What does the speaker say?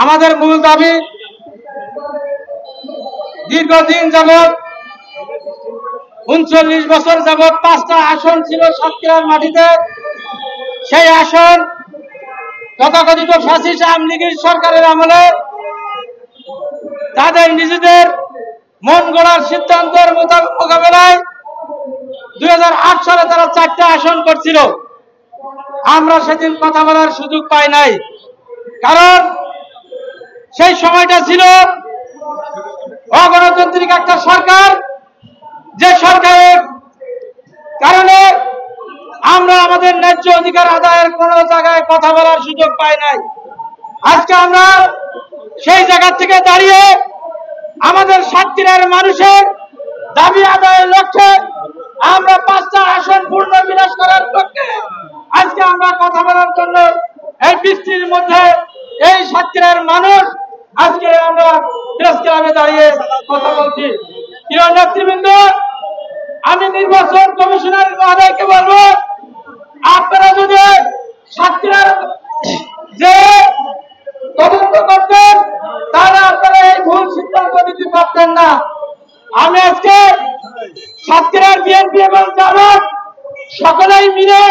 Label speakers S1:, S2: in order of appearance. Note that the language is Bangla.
S1: আমাদের মূল দাবি দীর্ঘদিন যাবৎ ৩৯ বছর যাবৎ ৫টা আসন ছিল সাতক্ষীরার মাটিতে। সেই আসন তথাকথিত ফ্যাসিস্ট আওয়ামী লীগের সরকারের আমলে তাদের নিজেদের মন গড়ার সিদ্ধান্তের মোকাবেলায় ২০০৮ সালে তারা ৪টা আসন করছিল। আমরা সেদিন কথা বলার সুযোগ পাই নাই, কারণ সেই সময়টা ছিল অগণতান্ত্রিক একটা সরকার, যে সরকারের কারণে আমরা আমাদের ন্যায্য অধিকার আদায়ের কোনো জায়গায় কথা বলার সুযোগ পাই নাই। আজকে আমরা সেই জায়গা থেকে দাঁড়িয়ে আমাদের সাতক্ষীরার মানুষের দাবি আদায়ের লক্ষ্যে আমরা 5টা আসন পূর্ণ বিনাশ করার লক্ষ্যে আজকে আমরা কথা বলার জন্য এই বৃষ্টির মধ্যে এই সাতক্ষীরার মানুষ আজকে আমরা প্রেস ক্লাবে দাঁড়িয়ে কথা বলছি। প্রিয় নেতৃবৃন্দ, আমি নির্বাচন কমিশনার মহোদয়কে বলবো, আপনারা যদি সাতক্ষীরার যে তদন্ত করতেন তাহলে আপনারা এই ভুল সিদ্ধান্ত নিতে পারতেন না। আমি আজকে সাতক্ষীরার বিএনপি এবং জামাত সকলেই মিলে